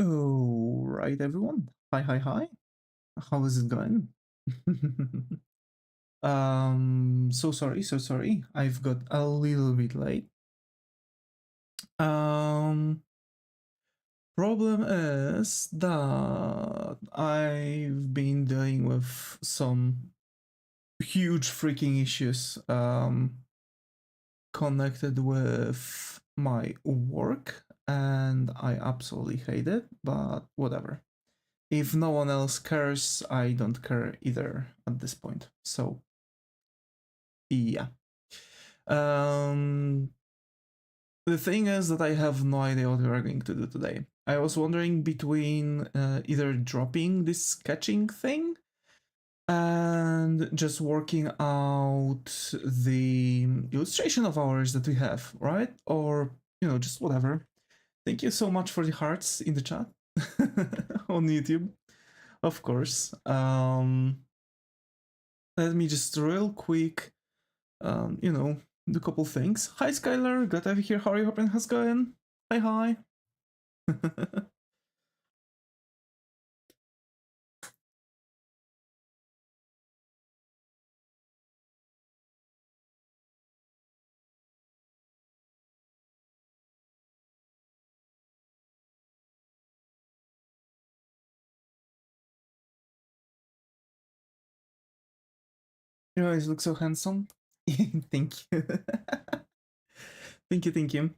Oh, right, everyone. Hi. How is it going? So sorry. I've got a little bit late. Problem is that I've been dealing with some huge freaking issues connected with my work, and I absolutely hate it, but whatever. If no one else cares, I don't care either at this point. So, yeah. Um, the thing is that I have no idea what we are going to do today. I was wondering between either dropping this sketching thing and just working out the illustration of ours that we have, right? Or, just whatever. Thank you so much for the hearts in the chat on YouTube, of course. Let me just real quick, do a couple things. Hi, Skylar. Glad to have you here. How are you? Hoping how's going? Hi. You guys look so handsome. Thank you. Thank you.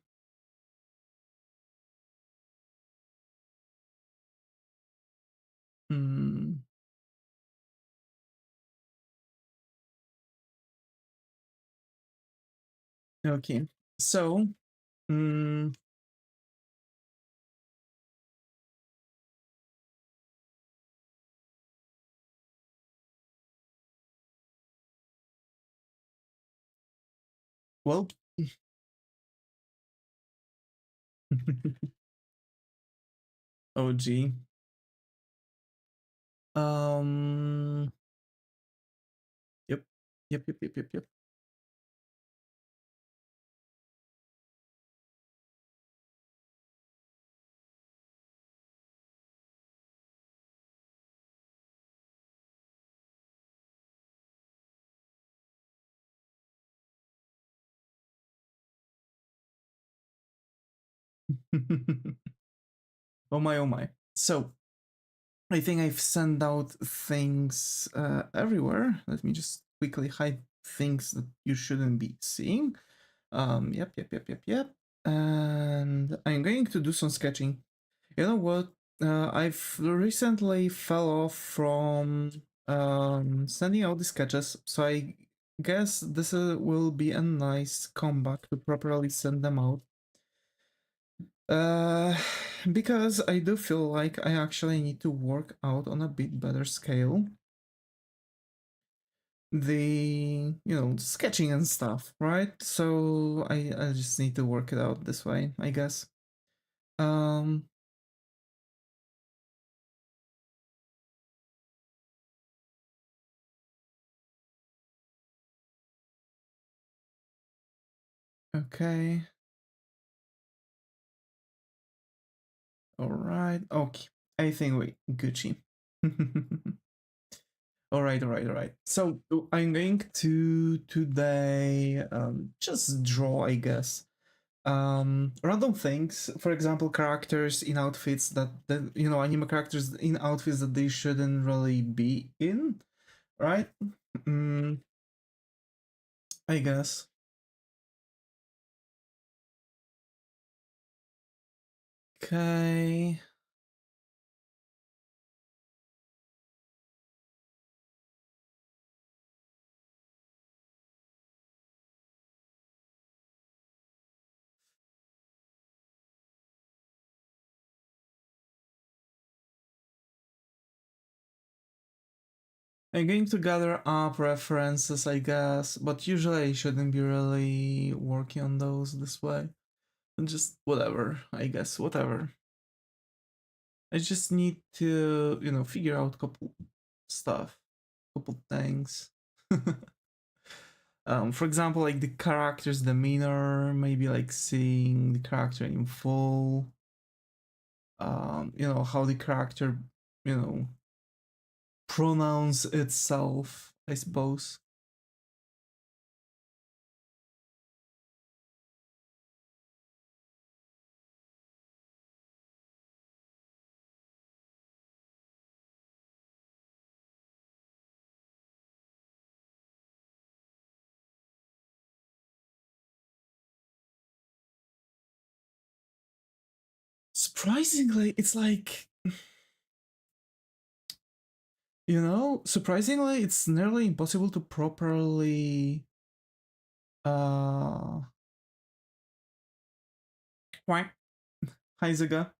Mm. Okay. So, mm, well. Oh, gee. Um. Yep. Yep. Oh my. So, I think I've sent out things everywhere. Let me just quickly hide things that you shouldn't be seeing. Yep. And I'm going to do some sketching. You know what? I've recently fell off from sending out the sketches, so I guess this will be a nice comeback to properly send them out. Uh, because I do feel like I actually need to work out on a bit better scale the sketching and stuff, right? So I just need to work it out this way, I guess. Um, okay. All right. Okay. I think we Gucci. All right. So I'm going to today just draw, I guess, random things. For example, characters in outfits that anime characters in outfits that they shouldn't really be in, right? Mm, I guess. Okay. I'm going to gather up references, I guess, but usually I shouldn't be really working on those this way. And just whatever, I guess, whatever. I just need to, figure out a couple stuff, couple things. For example, like the character's demeanor, maybe like seeing the character in full. you know, how the character, you know, pronounce itself, I suppose. Surprisingly, it's like, you know, surprisingly, it's nearly impossible to properly uh quack. Hi Zaga.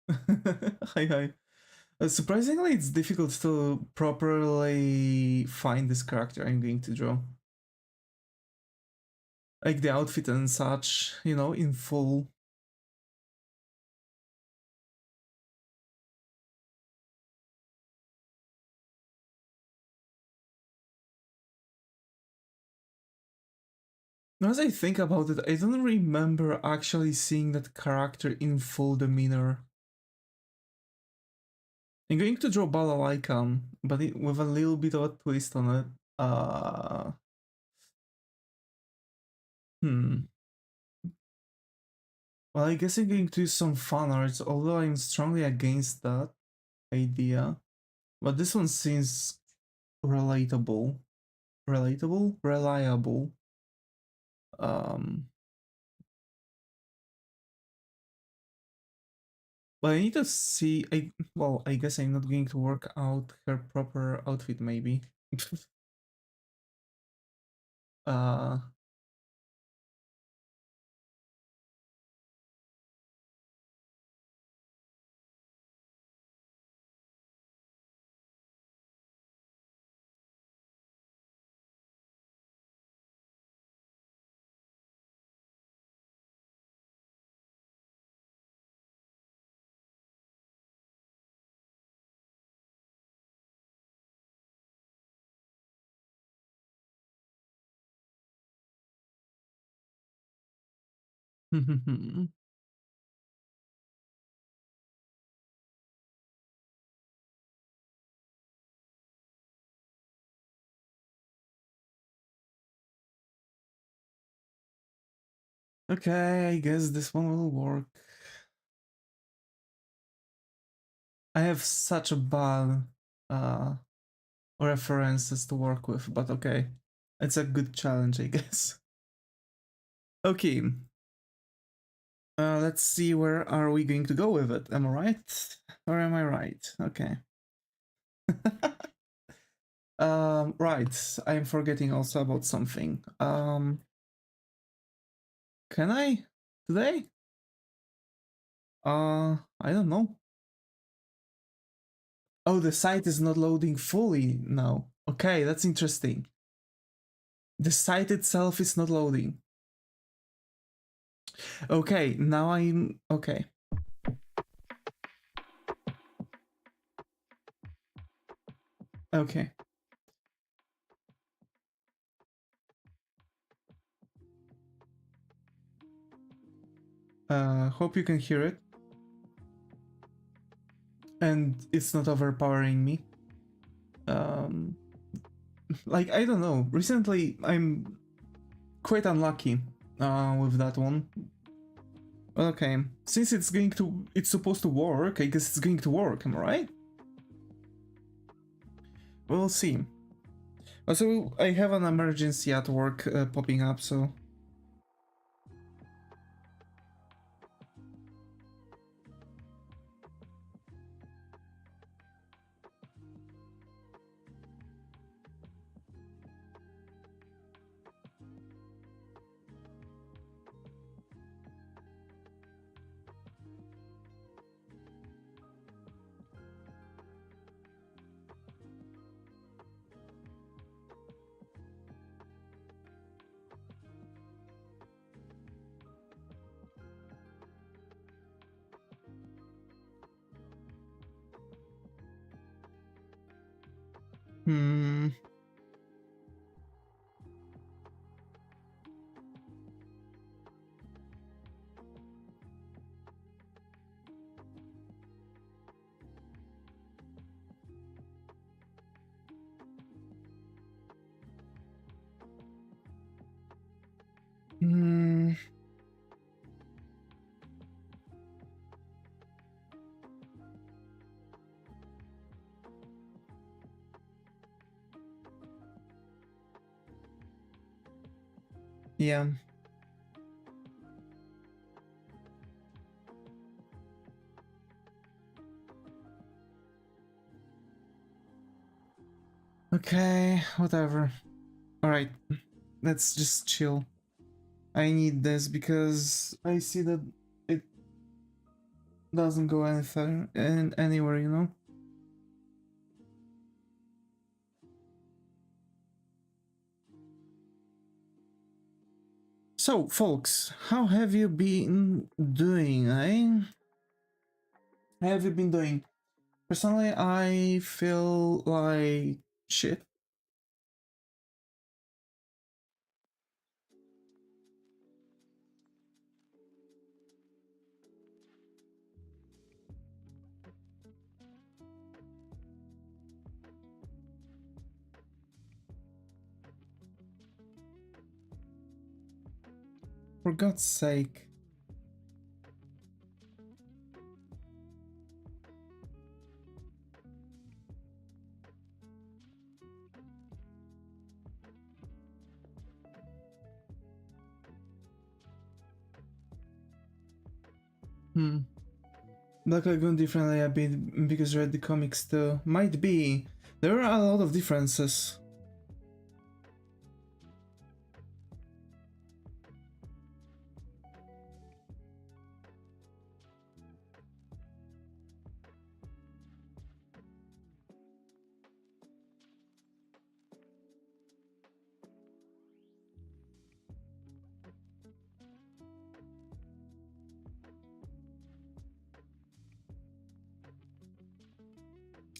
Hi hi. Surprisingly, it's difficult to properly find this character I'm going to draw. Like the outfit and such, you know, in full. Now, as I think about it, I don't remember actually seeing that character in full demeanor. I'm going to draw Balalaika, but with a little bit of a twist on it. Hmm. Well, I guess I'm going to use some fan arts, although I'm strongly against that idea. But this one seems relatable. Relatable? Reliable. Um, but I need to see. Well, I guess I'm not going to work out her proper outfit. Maybe. uh, okay, I guess this one will work. I have such a bad uh references to work with, but okay. It's a good challenge, I guess. Okay. Let's see, where are we going to go with it? Am I right? Or am I right? Okay. Right. I'm forgetting also about something. Can I? Today? I don't know. Oh, the site is not loading fully now. Okay, that's interesting. The site itself is not loading. Okay, now I'm... Okay. Okay. Hope you can hear it. And it's not overpowering me. Like, I don't know. Recently, I'm quite unlucky with that one. Okay, since it's supposed to work, I guess it's going to work, am I right? We'll see. Also, I have an emergency at work popping up, so... Hmm... Yeah. Okay, whatever. Alright, let's just chill. I need this because I see that it doesn't go anything and anywhere, you know? So, folks, how have you been doing, eh? How have you been doing? Personally, I feel like shit. For God's sake. Black Lagoon differently a bit because read the comics too. Might be. There are a lot of differences.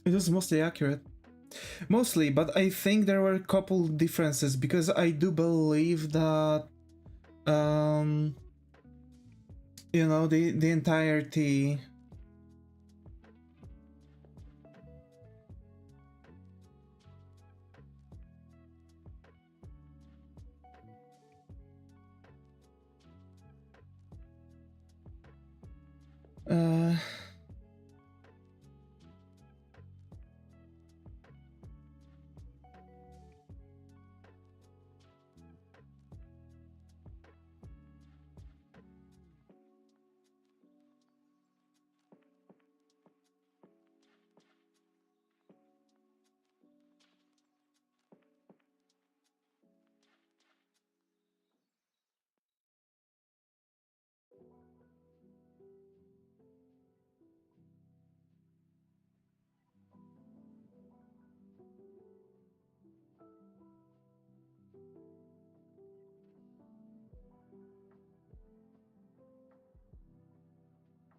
It was mostly accurate. Mostly, but I think there were a couple differences because I do believe that you know, the entirety uh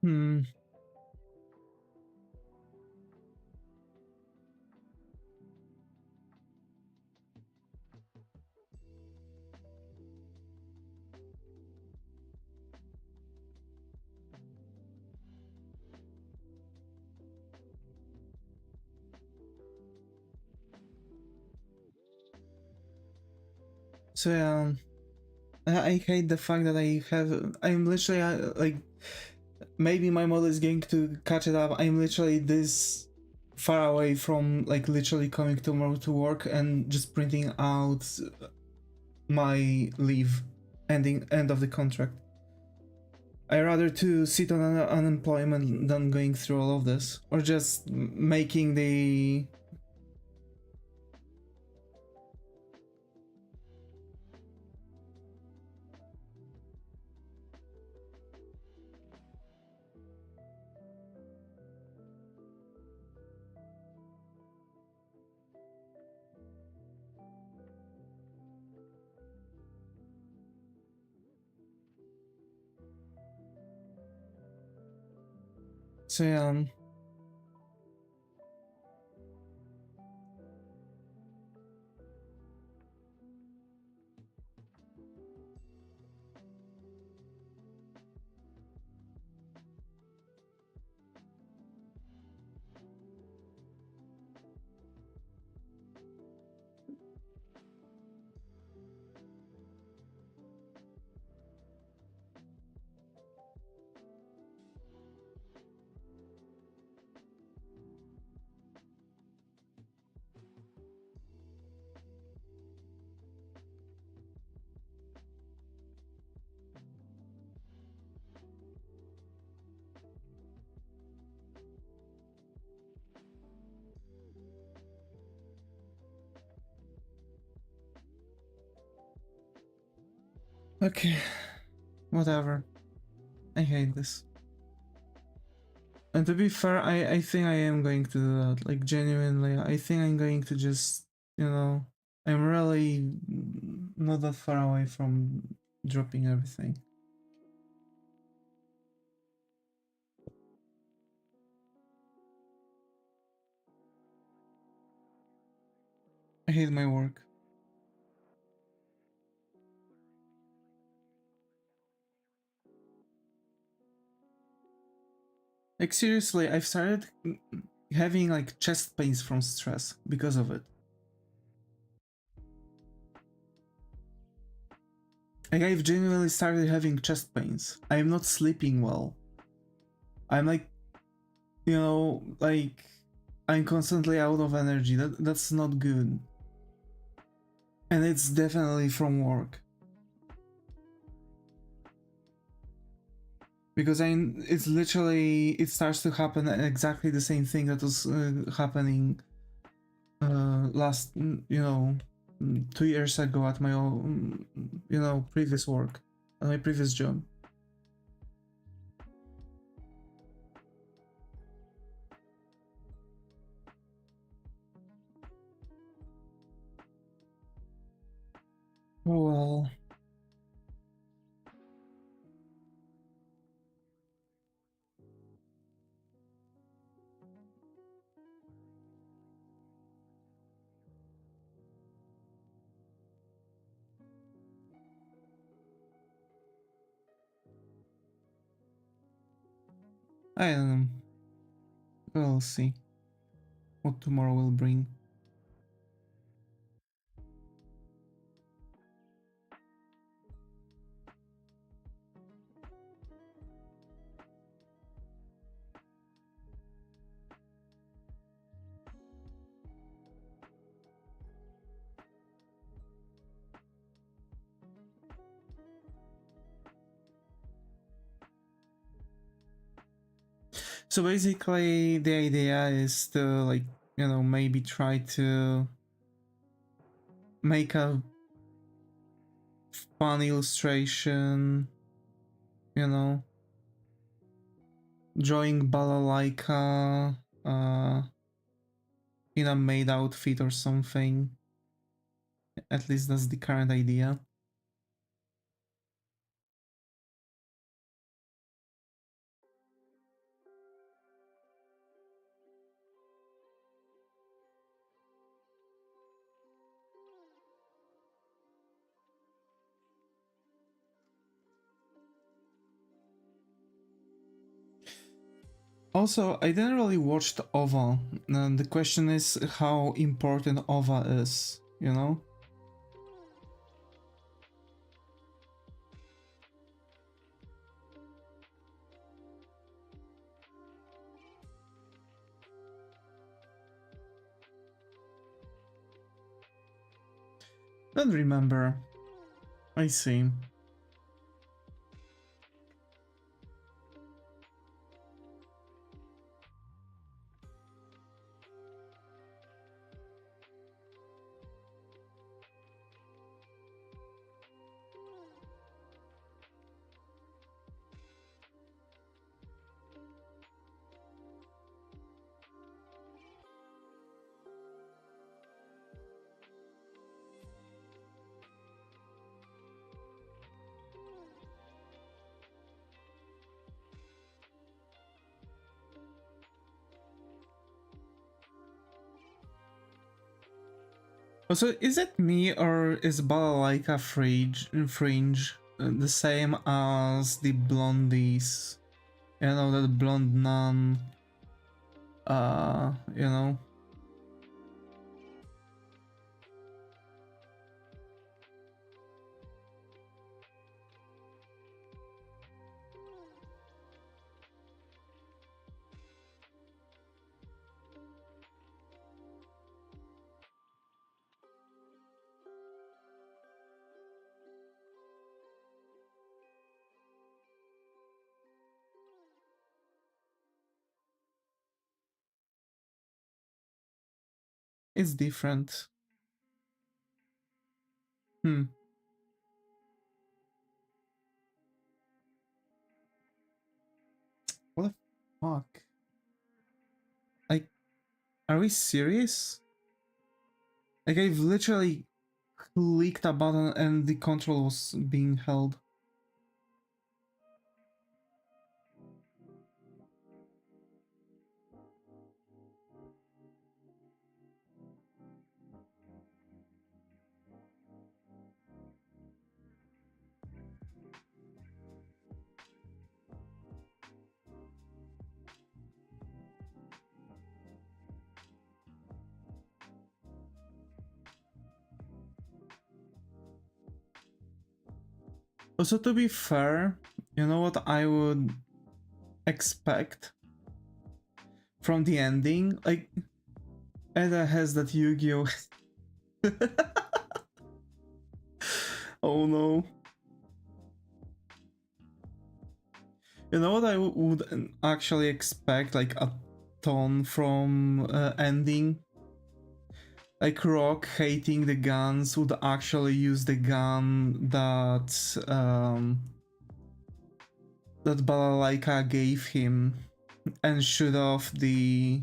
hmm. So yeah, I hate the fact that I'm literally like maybe my model is going to catch it up. I'm literally this far away from like literally coming tomorrow to work and just printing out my leave end of the contract. I rather to sit on unemployment than going through all of this or just making the so yeah. Okay, whatever. I hate this. And to be fair, I think I am going to do that. Like, genuinely, I think I'm going to just, you know, I'm really not that far away from dropping everything. I hate my work. Like, seriously, I've started having like chest pains from stress because of it. Like, I've genuinely started having chest pains. I'm not sleeping well. I'm like, you know, like, I'm constantly out of energy. That's not good. And it's definitely from work. Because it's literally, it starts to happen exactly the same thing that was happening last, 2 years ago at my own, previous work, at my previous job. Oh well. I don't know. We'll see what tomorrow will bring. So basically, the idea is to, like, maybe try to make a fun illustration, drawing balalaika in a maid outfit or something. At least that's the current idea. Also, I didn't really watch the OVA. The question is how important OVA is, Don't remember. I see. Also, is it me or is balalaika fringe the same as the blondies? That blonde nun, uh, you know? It's different. Hmm. What the fuck? Like, are we serious? Like, I've literally clicked a button and the control was being held. Also, to be fair, you know what I would expect from the ending? Like, Eda has that Yu-Gi-Oh! Oh no. You know what I would actually expect, like a ton from ending? Like Rock hating the guns would actually use the gun that Balalaika gave him and shoot off the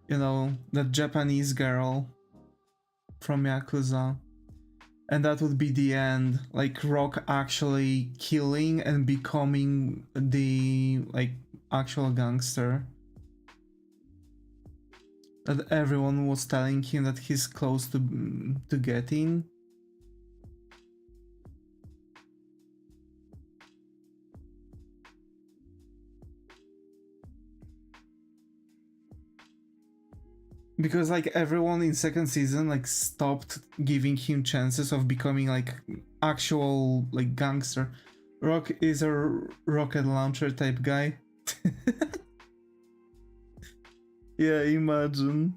you know, the Japanese girl from Yakuza. And that would be the end, like Rock actually killing and becoming the like actual gangster that everyone was telling him that he's close to getting. Because like everyone in second season like stopped giving him chances of becoming like actual like gangster. Rock is a rocket launcher type guy. Yeah, imagine.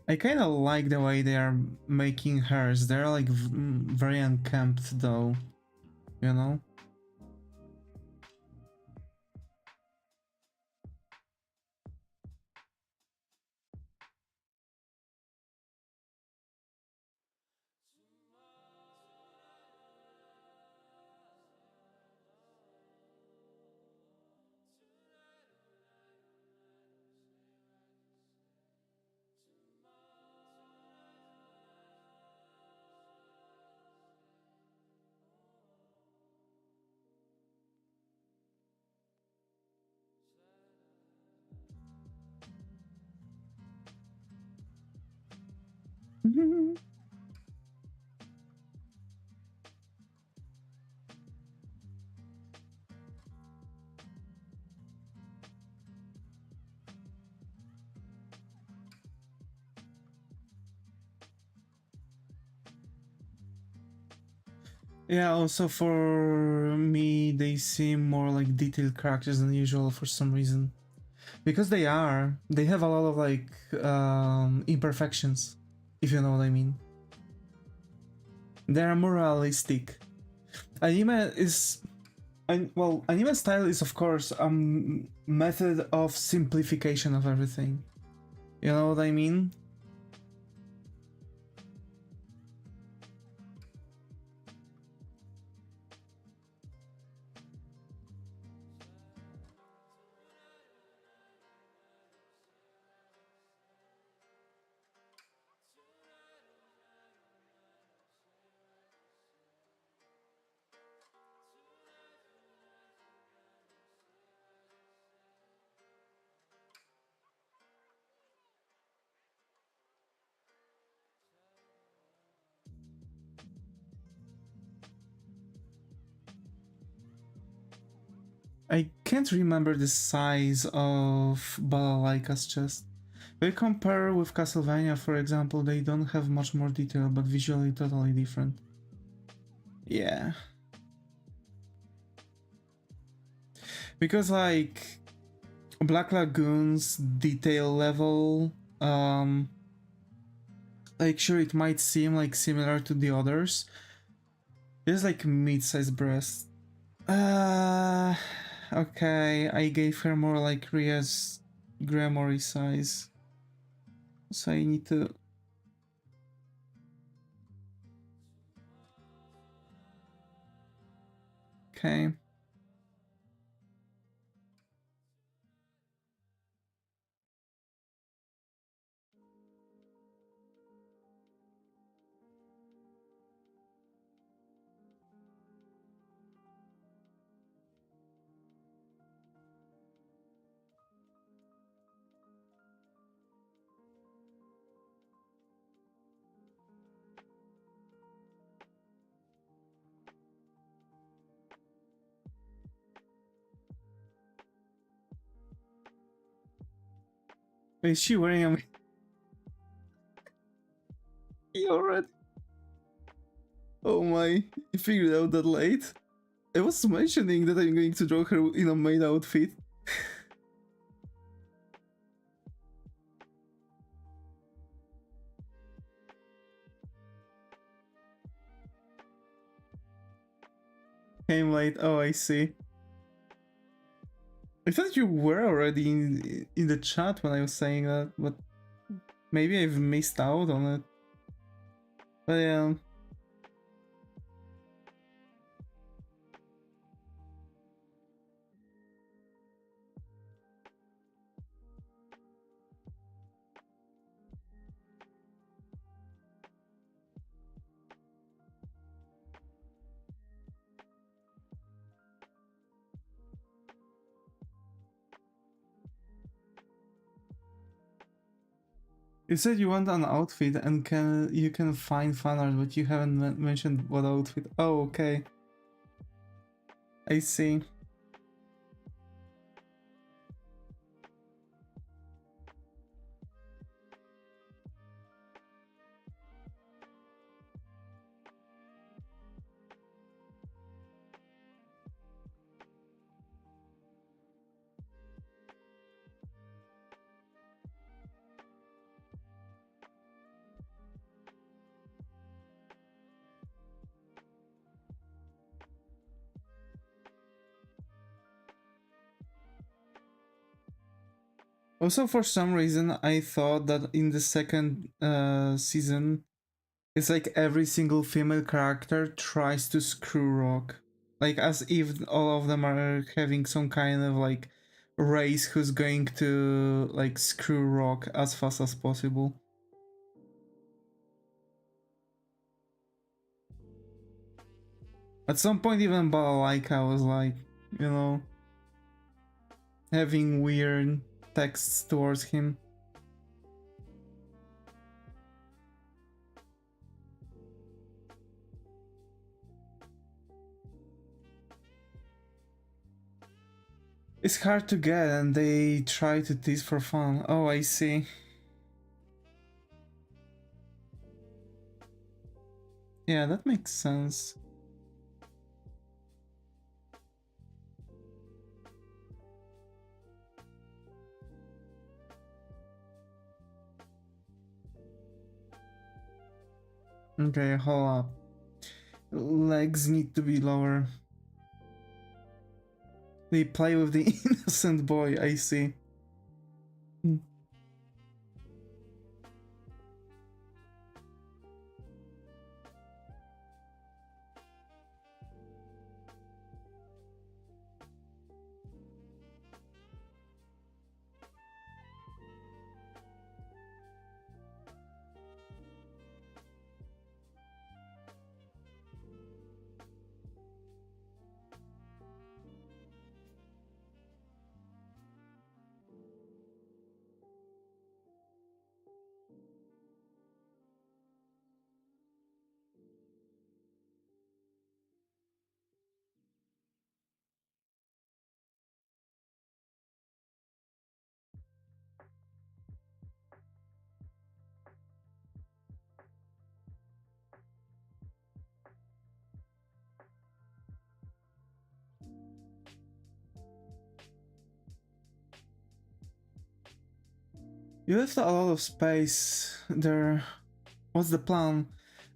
I kind of like the way they are making hers. They're like very unkempt though, you know? Yeah, also for me, they seem more like detailed characters than usual for some reason. Because they are. They have a lot of like imperfections, if you know what I mean. They're more realistic. Anime is... well, anime style is of course a method of simplification of everything. You know what I mean? I can't remember the size of Balalaika's chest. They compare with Castlevania, for example, they don't have much more detail, but visually totally different. Yeah. Because like Black Lagoon's detail level, like sure it might seem like similar to the others. There's like mid-sized breast. Okay, I gave her more like Ria's Gremory size. So I need to... Okay. Is she wearing a... You already... Oh my, you figured out that late? I was mentioning that I'm going to draw her in a maid outfit. Came late, oh I see. I thought you were already in the chat when I was saying that, but maybe I've missed out on it. But yeah. You said you want an outfit and you can find fan art, but you haven't mentioned what outfit. Oh, okay. I see. Also, for some reason, I thought that in the second season, it's like every single female character tries to screw Rock. Like, as if all of them are having some kind of, like, race who's going to, like, screw Rock as fast as possible. At some point, even Balalaika was like, you know, having weird texts towards him. It's hard to get and they try to tease for fun. Oh, I see. Yeah, that makes sense. Okay, hold up. Legs need to be lower. They play with the innocent boy, I see. You left a lot of space there. What's the plan?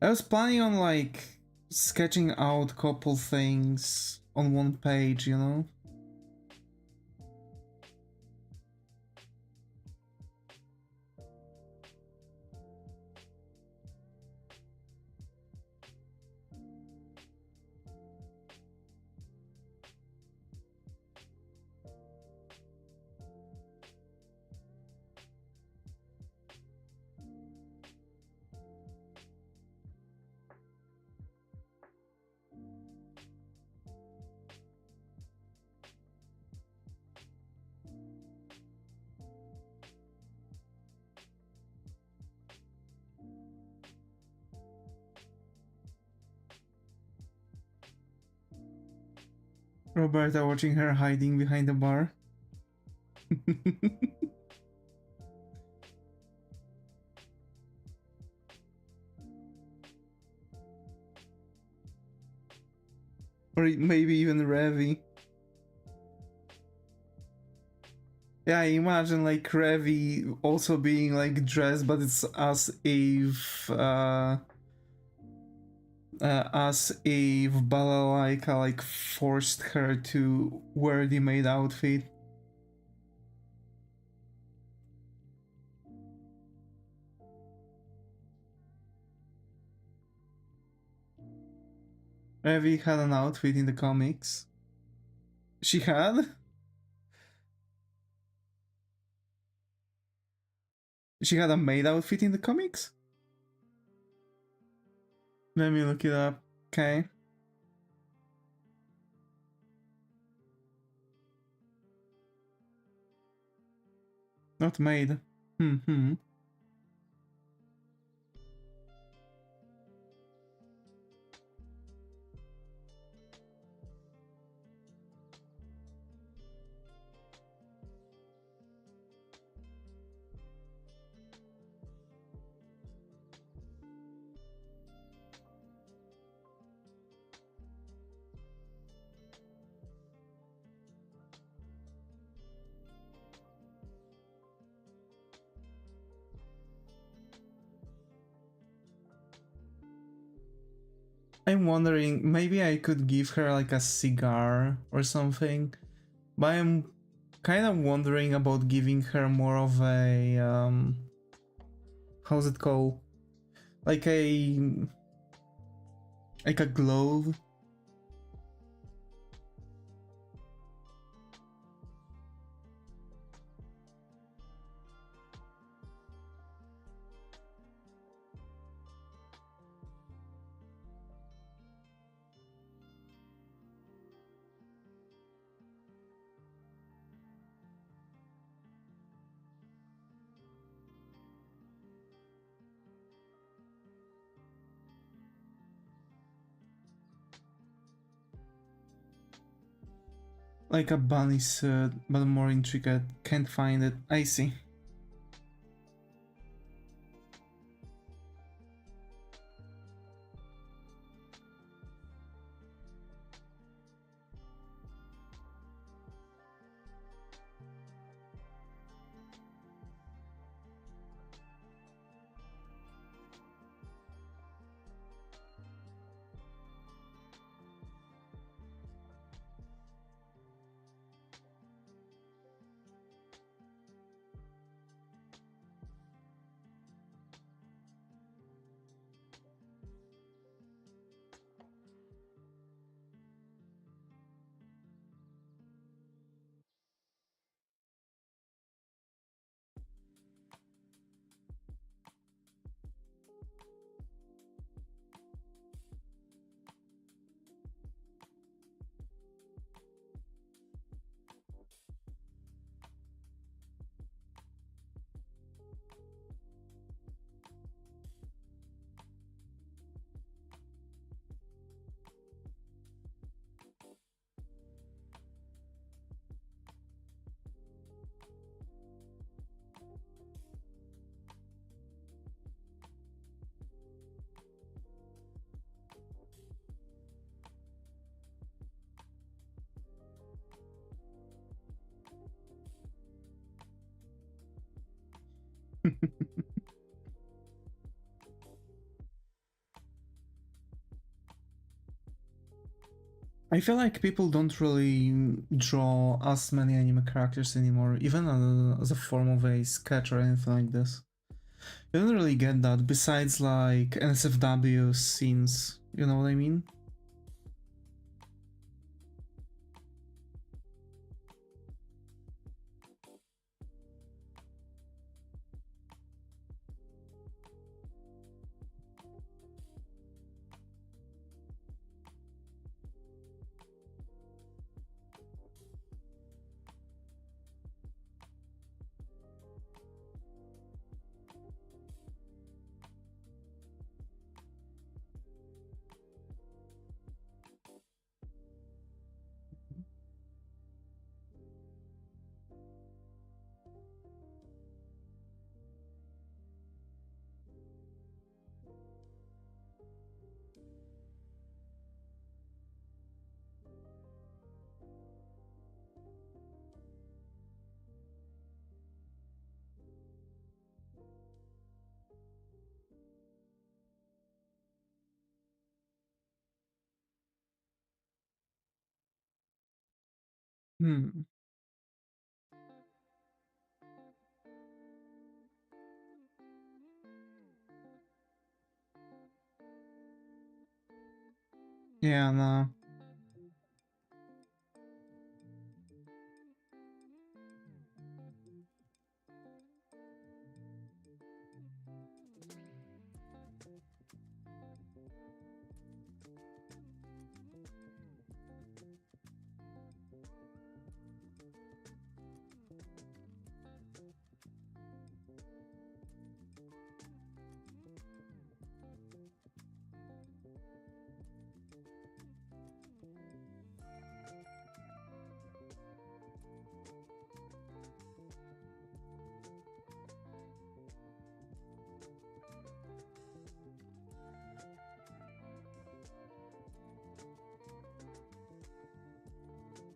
I was planning on like sketching out couple things on one page, you know? Roberta watching her hiding behind the bar. Or maybe even Revi. Yeah, I imagine like Revi also being like dressed, but it's as if Balalaika like forced her to wear the maid outfit. Revi had an outfit in the comics. She had? She had a maid outfit in the comics? Let me look it up. Okay. Not maid. Hmm. I'm wondering, maybe I could give her like a cigar or something, but I'm kind of wondering about giving her more of a, how's it called? Like a glove. Like a bunny suit, but more intricate. Can't find it. I see. I feel like people don't really draw as many anime characters anymore, even as a form of a sketch or anything like this. You don't really get that besides like NSFW scenes, you know what I mean? Hmm. Yeah, no.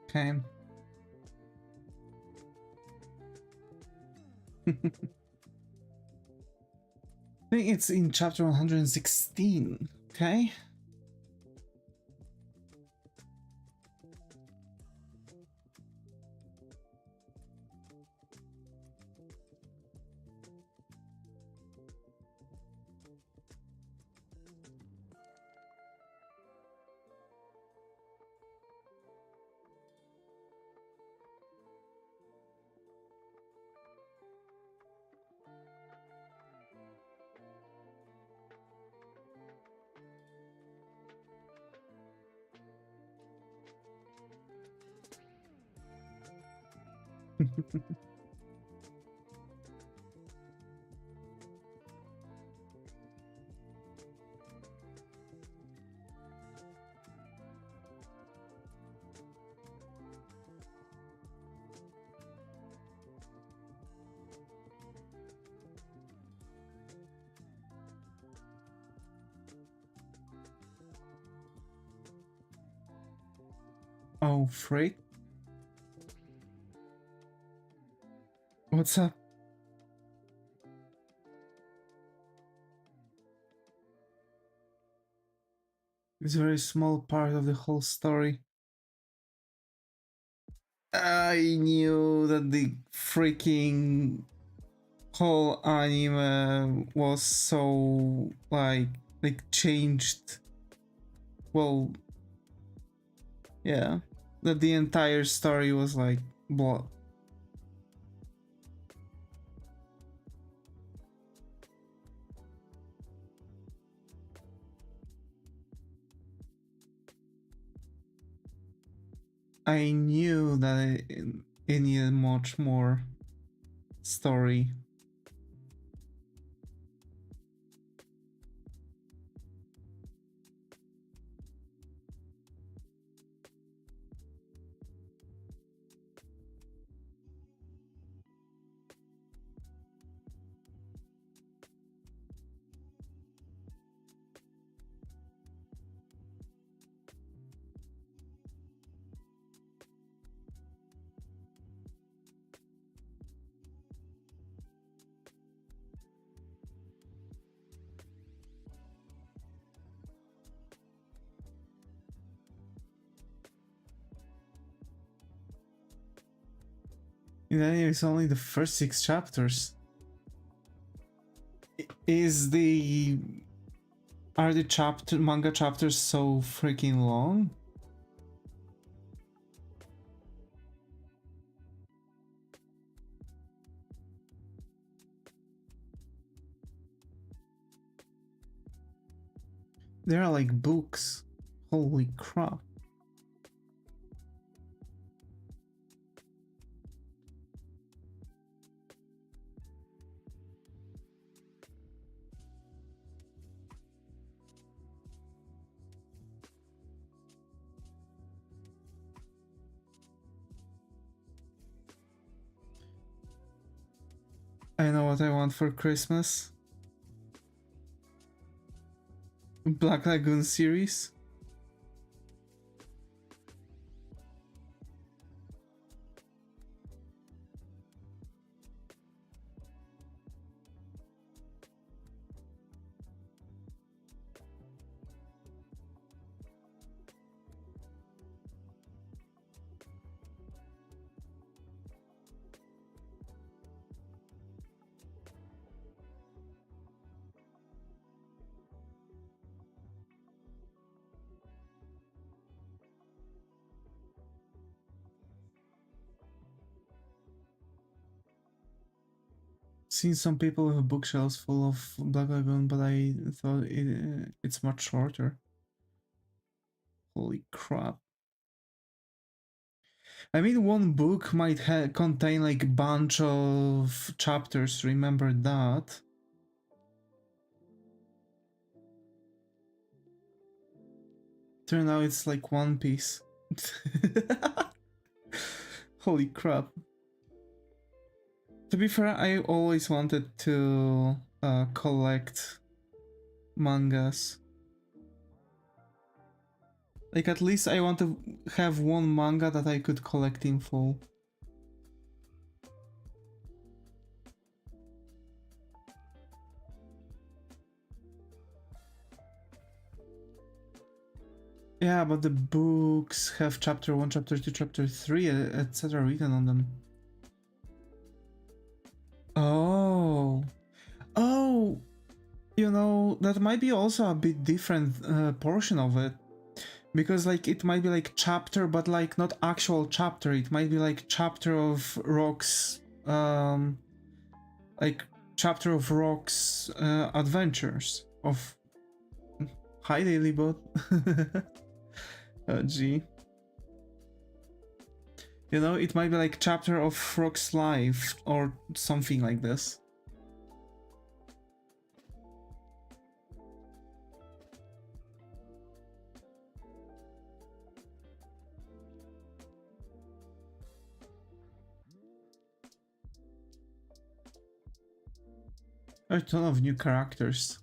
Okay. I think it's in chapter 116, okay? Oh, freak. What's up? It's a very small part of the whole story. I knew that the freaking whole anime was so like changed. Well, yeah, that the entire story was like blah. I knew that it needed much more story. In the anime, it's only the first 6 chapters. Is the... Are the manga chapters so freaking long? They are like books. Holy crap. I know what I want for Christmas. Black Lagoon series. Seen some people with bookshelves full of Black Lagoon, but I thought it's much shorter. Holy crap. I mean, one book might contain like a bunch of chapters, remember that. Turn out it's like One Piece. Holy crap. To be fair, I always wanted to collect mangas. Like, at least I want to have one manga that I could collect in full. Yeah, but the books have chapter 1, chapter 2, chapter 3, etc. written on them. Oh. Oh! You know, that might be also a bit different portion of it. Because, like, it might be like chapter, but like not actual chapter. It might be like chapter of Rock's, like chapter of Rock's adventures of... Hi, Dailybot. Gee. You know, it might be like chapter of Rock's life or something like this. A ton of new characters.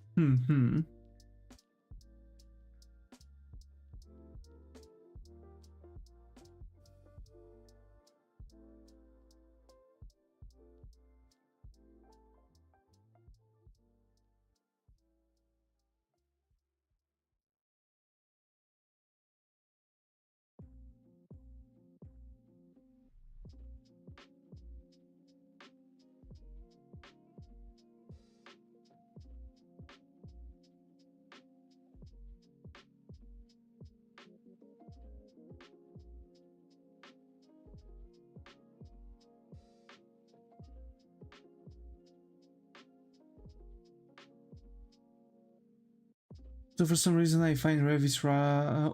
So for some reason I find Revi's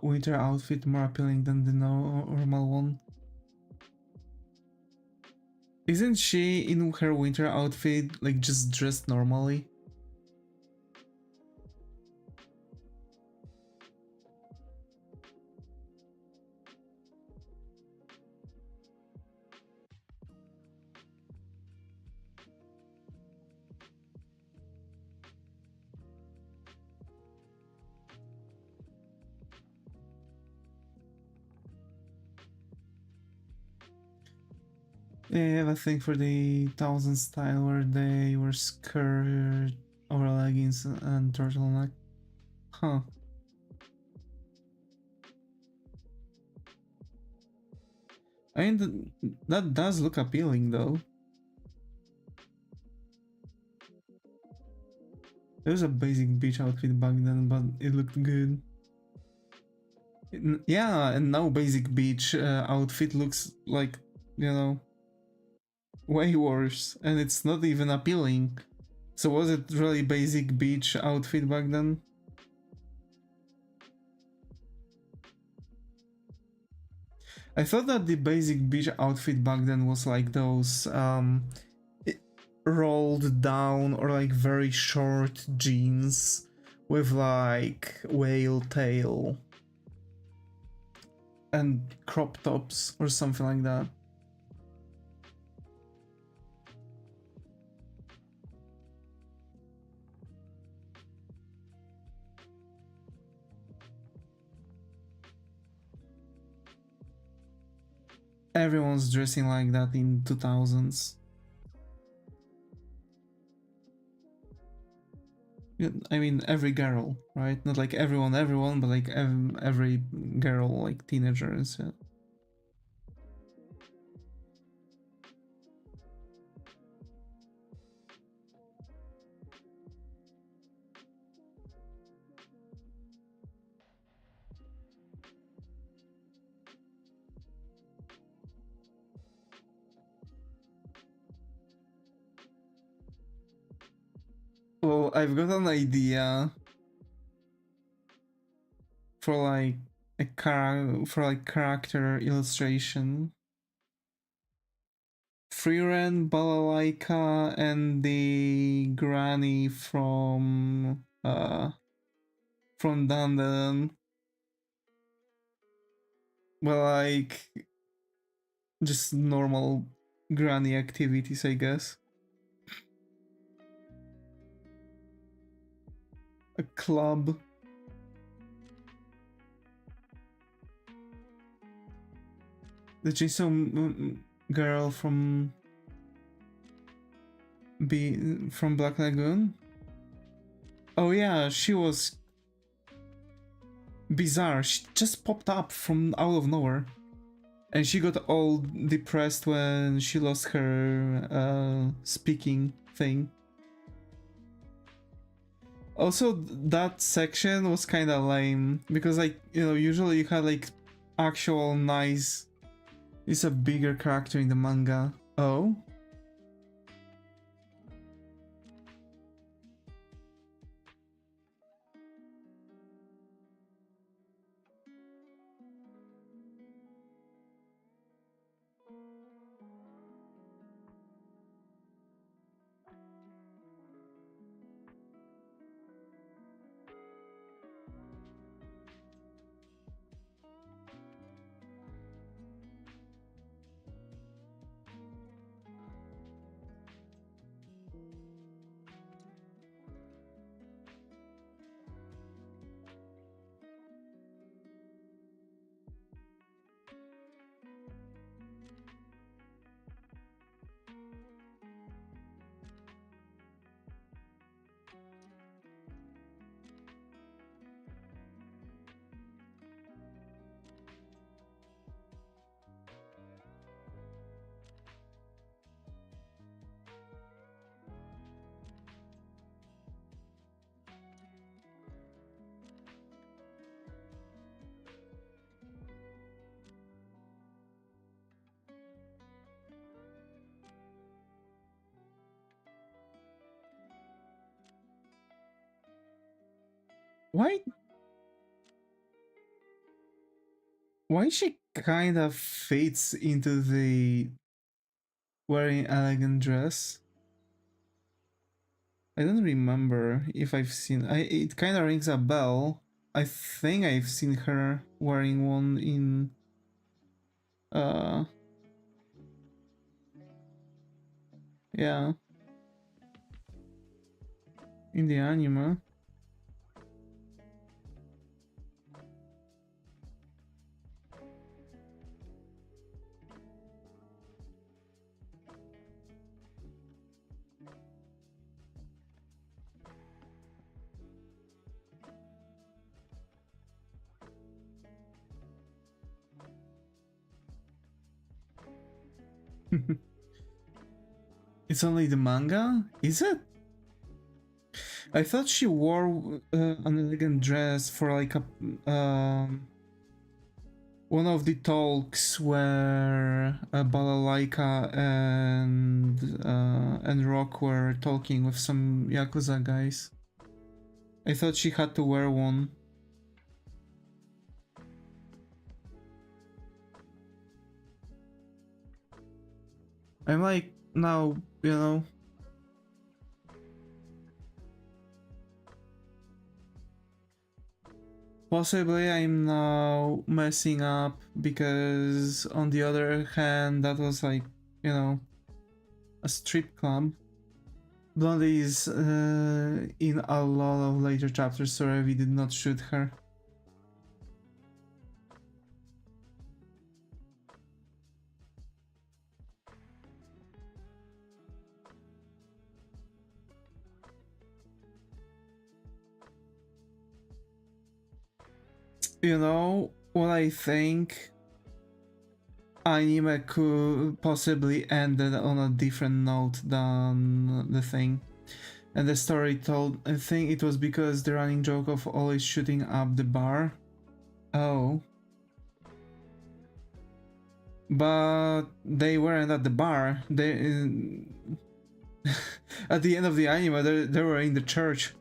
winter outfit more appealing than the normal one. Isn't she in her winter outfit like just dressed normally? Yeah, I have a thing for the 1000 style where they were skirt over leggings and turtleneck. Huh. I mean, that does look appealing though. There was a basic beach outfit back then, but it looked good. Yeah, and now basic beach outfit looks like, you know, way worse, and it's not even appealing. So was it really basic beach outfit back then? I thought that the basic beach outfit back then was like those rolled down or like very short jeans with like whale tail and crop tops or something like that. Everyone's dressing like that in 2000s. I mean, every girl, right? Not like everyone, but like every girl, like teenagers. Yeah. Well, I've got an idea for like character illustration. Freeran, Balalaika, and the granny from London. Well, like just normal granny activities, I guess. A club. The Jason girl from Black Lagoon. Oh yeah, she was bizarre. She just popped up from out of nowhere. And she got all depressed when she lost her speaking thing. Also, that section was kind of lame because, like, you know, usually you had like actual nice. It's a bigger character in the manga. Oh. Why? Why she kind of fits into the wearing elegant dress? I don't remember if I've seen. It kind of rings a bell. I think I've seen her wearing one in. Yeah, in the anime. It's only the manga? Is it? I thought she wore an elegant dress for like a one of the talks where Balalaika and Rock were talking with some Yakuza guys. I thought she had to wear one. I'm like, now, you know. Possibly I'm now messing up because on the other hand, that was like, you know, a strip club. Blondie is in a lot of later chapters, so we did not shoot her. You know what I think? Anime could possibly ended on a different note than the thing. And the story told, I think it was because the running joke of always shooting up the bar. Oh. But they weren't at the bar. They at the end of the anime, they were in the church.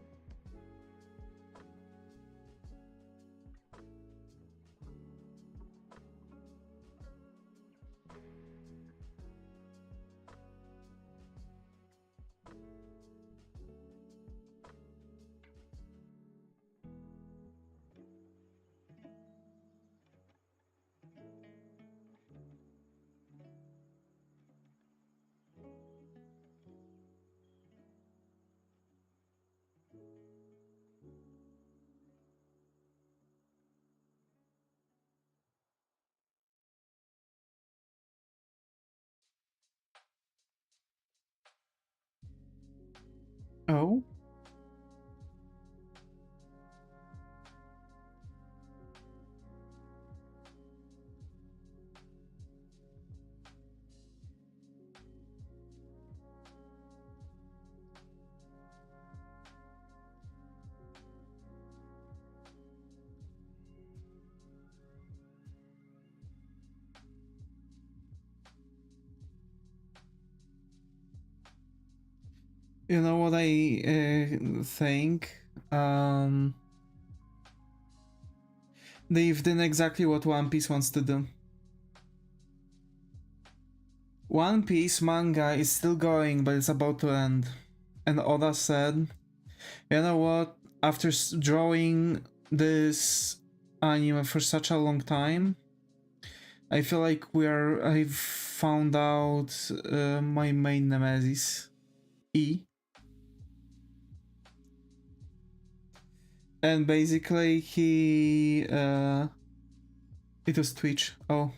Oh. You know what I think? They've done exactly what One Piece wants to do. One Piece manga is still going, but it's about to end. And Oda said, you know what? After drawing this anime for such a long time, I feel like I've found out my main nemesis, E. And basically it was Twitch. Oh.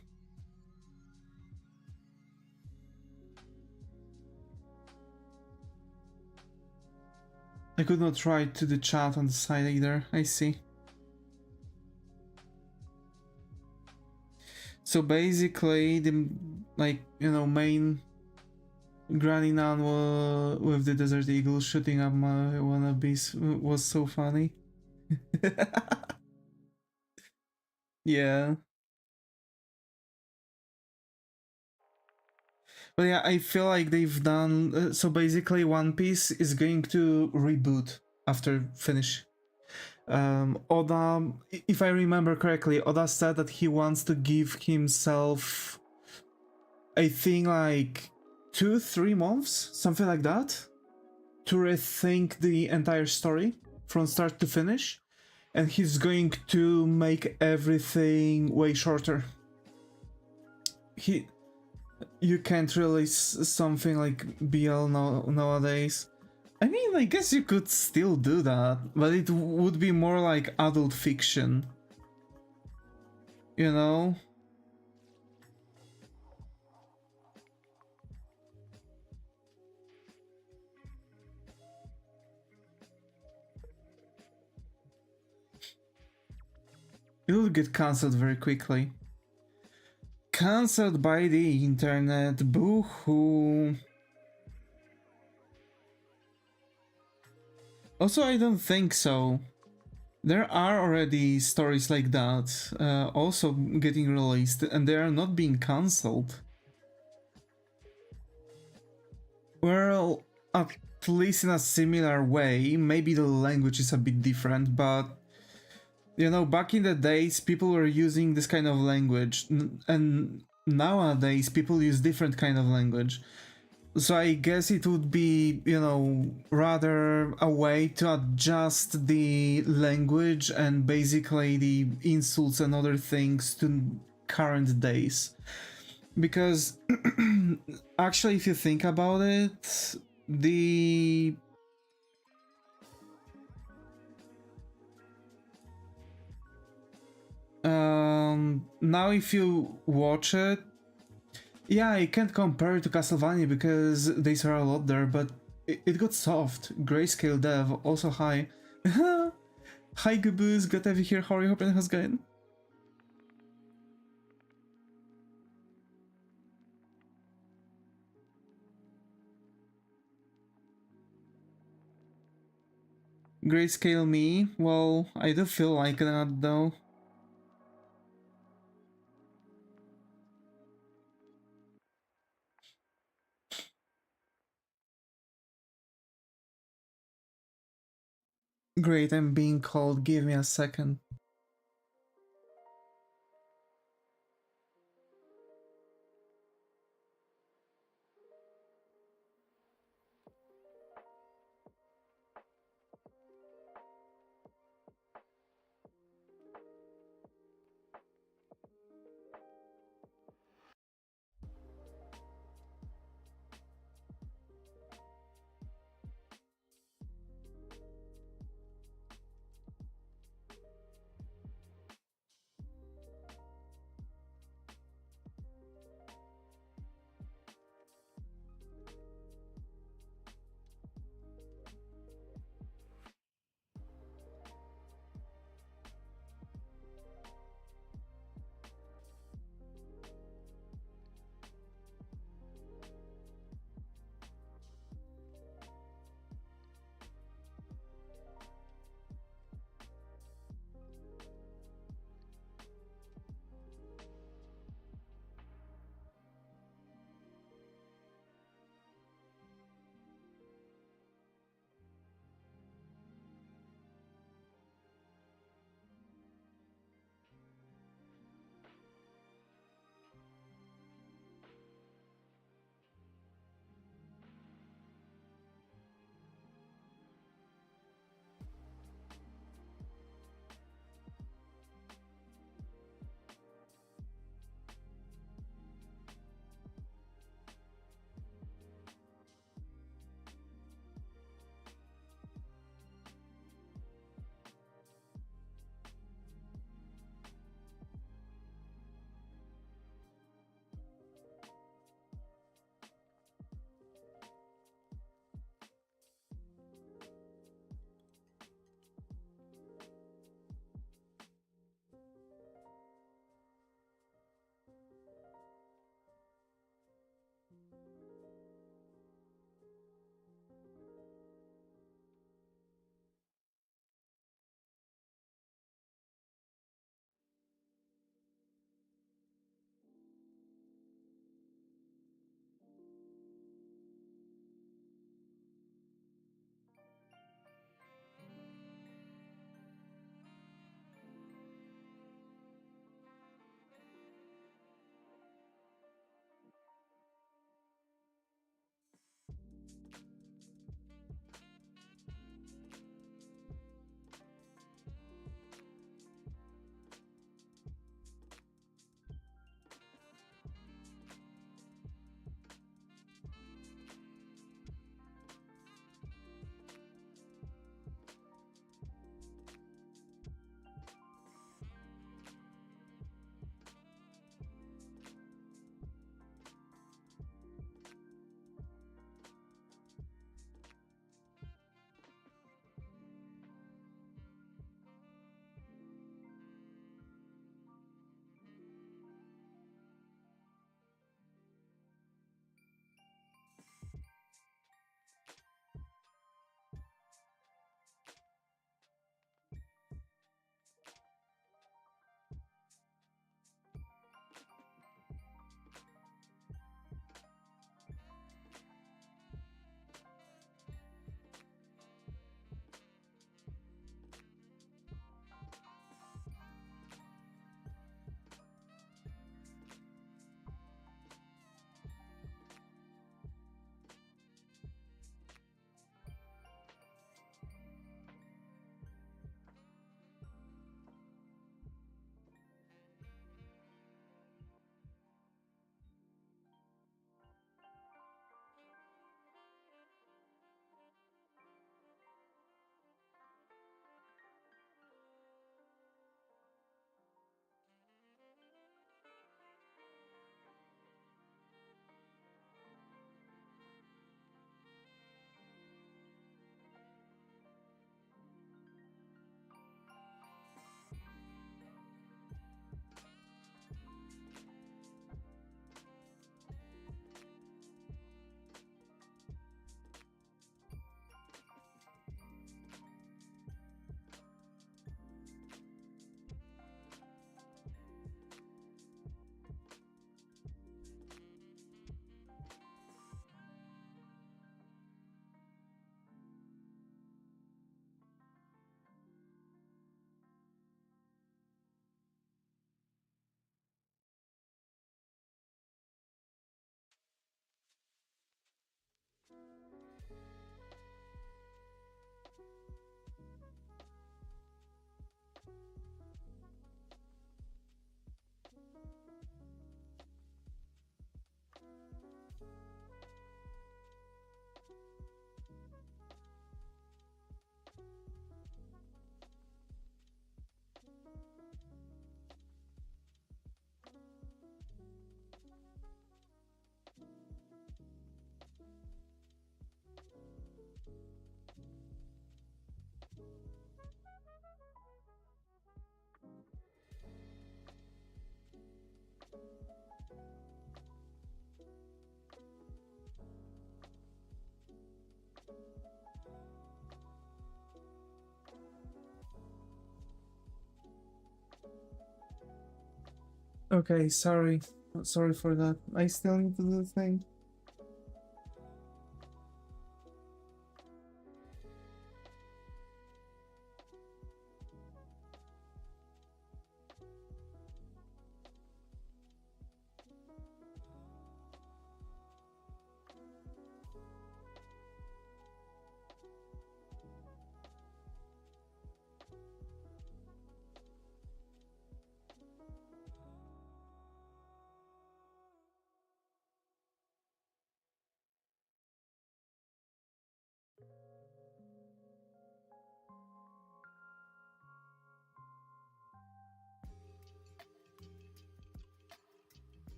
I could not write to the chat on the side either, I see. So basically the, like, you know, main Granny Nan with the Desert Eagle shooting up my wannabes was so funny. Yeah. But yeah, I feel like they've done... so basically One Piece is going to reboot after finish. Oda, if I remember correctly, Oda said that he wants to give himself, I think, like 2-3 months, something like that, to rethink the entire story from start to finish, and he's going to make everything way shorter. You can't release something like BL nowadays. I mean, I guess you could still do that, but it would be more like adult fiction. You know? It will get cancelled very quickly. Cancelled by the internet, boo-hoo. Also, I don't think so. There are already stories like that also getting released, and they are not being cancelled. Well, at least in a similar way. Maybe the language is a bit different, but you know, back in the days, people were using this kind of language, and nowadays people use different kind of language. So I guess it would be, you know, rather a way to adjust the language and basically the insults and other things to current days. Because actually, if you think about it, the now if you watch it, yeah, I can't compare it to Castlevania because they are a lot there, but it got soft. Grayscale dev, also hi. Hi Gaboos, good to have you here, how are you, hoping how's going? Grayscale me? Well, I do feel like that though. Great, I'm being called, give me a second. Okay, sorry. Sorry for that. I still need to do the thing.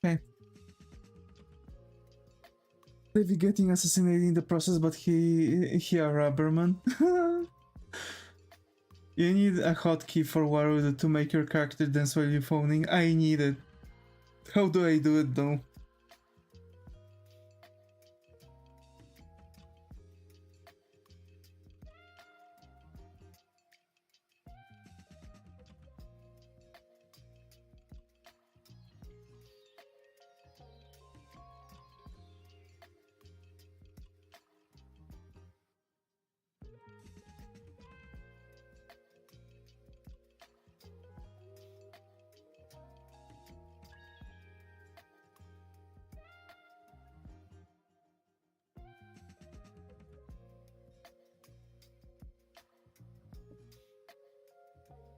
Okay. David getting assassinated in the process, but he a rubberman. You need a hotkey for VRoid to make your character dance while you're phoning. I need it. How do I do it though?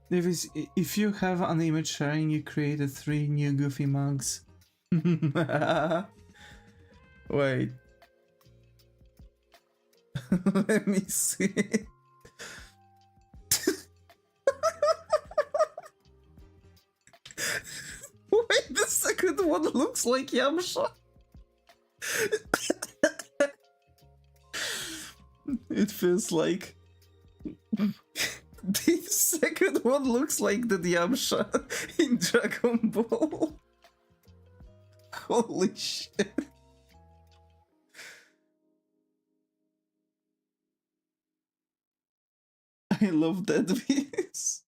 Davis, if you have an image sharing, you created 3 new goofy mugs. Wait. Let me see. Wait, the second one looks like Yamcha. It feels like... The second one looks like the Yamcha in Dragon Ball. Holy shit. I love that piece.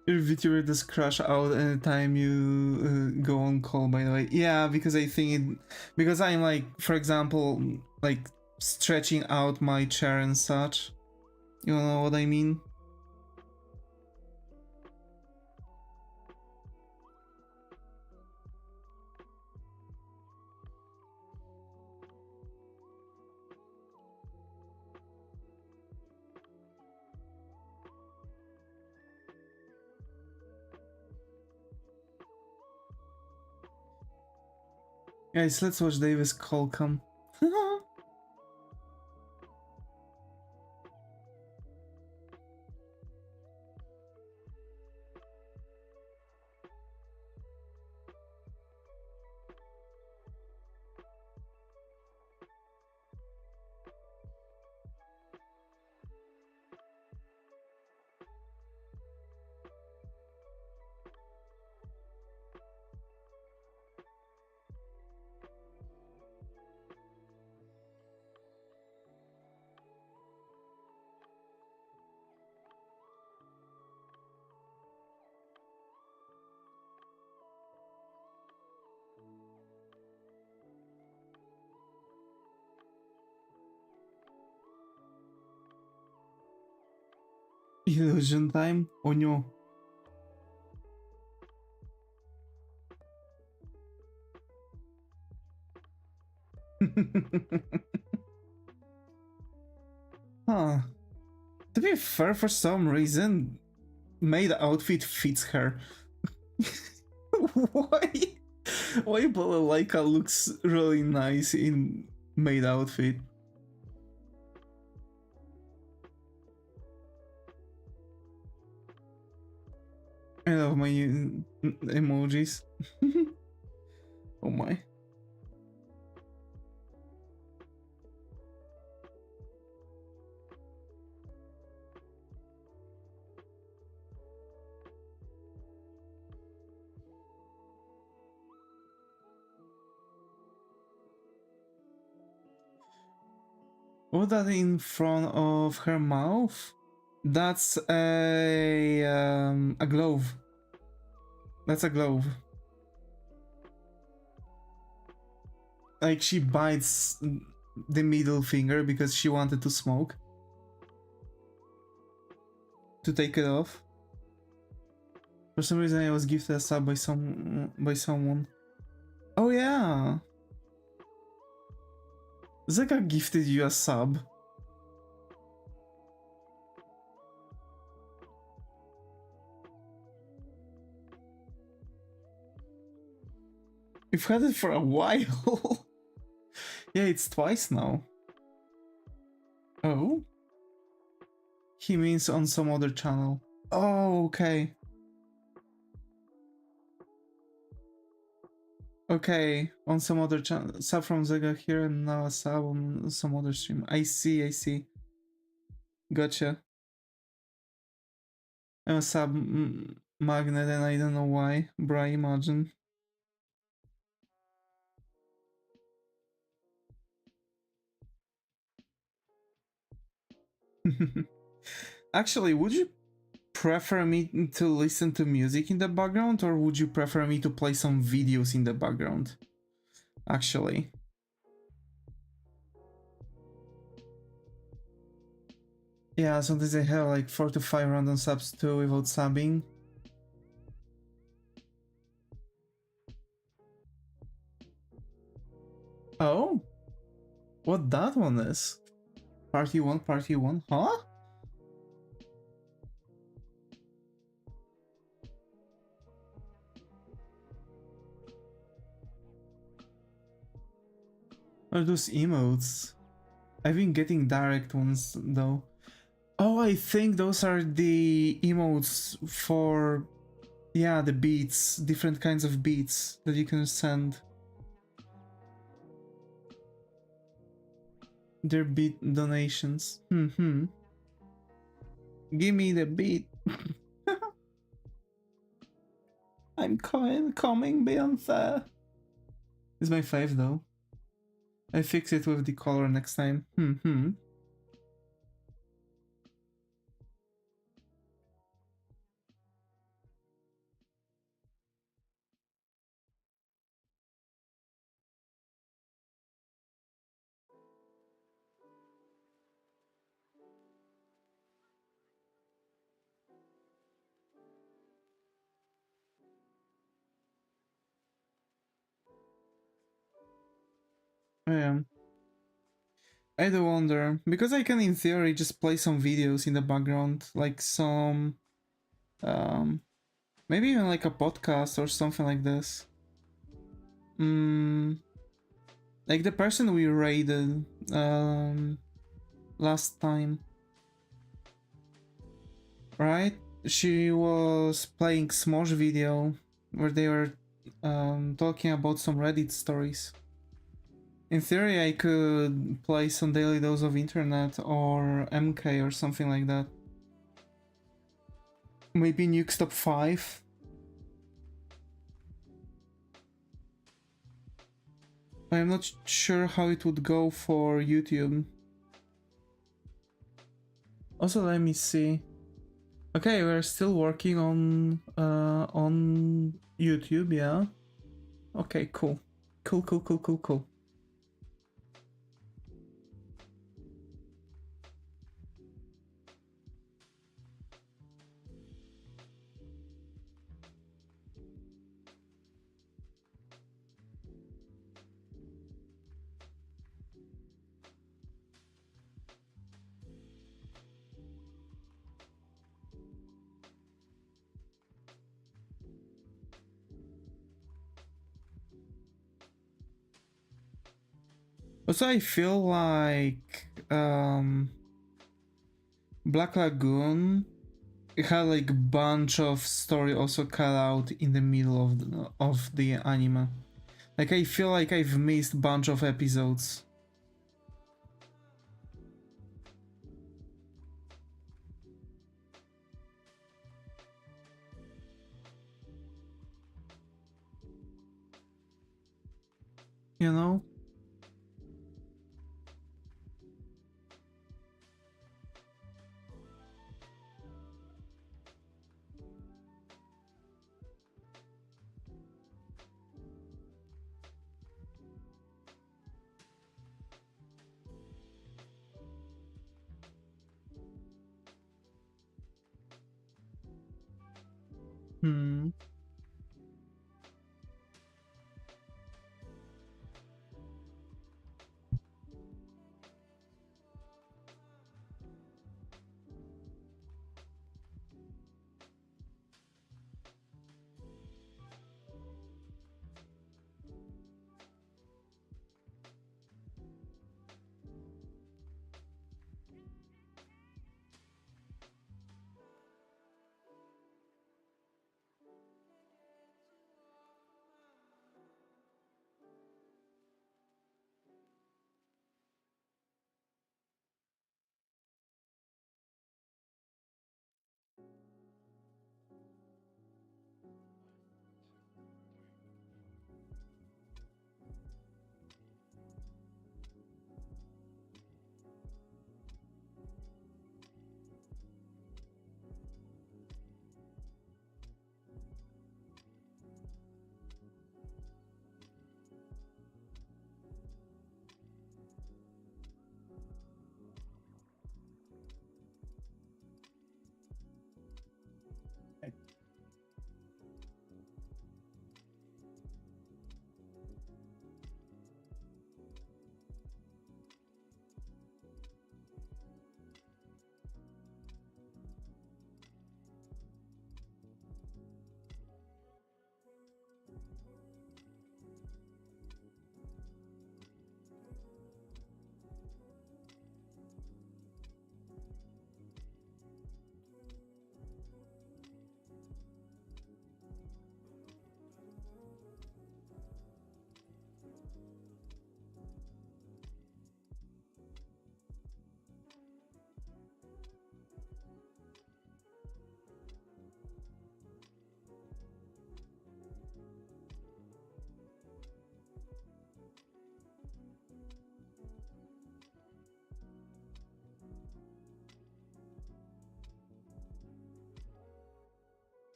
Your VTuber does crash out anytime you go on call, by the way. Yeah, because I think it... Because I'm like, for example, like stretching out my chair and such. You know what I mean? Guys, let's watch Davis call come. Illusion time? Oh no. Huh. To be fair, for some reason, May the outfit fits her. Why? Why Balalaika looks really nice in Maid outfit. I love my emojis. Oh my. What that in front of her mouth? That's a glove. That's a glove. Like she bites the middle finger because she wanted to smoke. To take it off. For some reason I was gifted a sub by someone. Oh yeah. Zeka gifted you a sub. We've had it for a while. Yeah, it's twice now. Oh? He means on some other channel. Oh, okay. Okay, on some other channel. Sub from Zega here and now a sub on some other stream. I see, I see. Gotcha. I'm a sub magnet and I don't know why. Bra, imagine. Actually, would you prefer me to listen to music in the background or would you prefer me to play some videos in the background? Actually. Yeah, sometimes I have like 4 to 5 random subs too without subbing. Oh? What that one is? Party 1, Party 1? Huh? Are those emotes? I've been getting direct ones though. Oh, I think those are the emotes for, yeah, the beats, different kinds of beats that you can send. They're beat donations. Give me the beat. I'm coming, Beyonce. It's my fave though. I fix it with the color next time. Yeah. I do wonder, because I can in theory just play some videos in the background, like some, maybe even like a podcast or something like this. Like the person we raided, last time, right? She was playing Smosh video where they were, talking about some Reddit stories. In theory, I could play some Daily Dose of Internet or MK or something like that. Maybe Nuke's Top 5. I'm not sure how it would go for YouTube. Also, let me see. Okay, we're still working on YouTube, yeah. Okay, cool. Cool. Also, I feel like Black Lagoon had like bunch of story also cut out in the middle of the anime. Like I feel like I've missed bunch of episodes. You know? Hmm.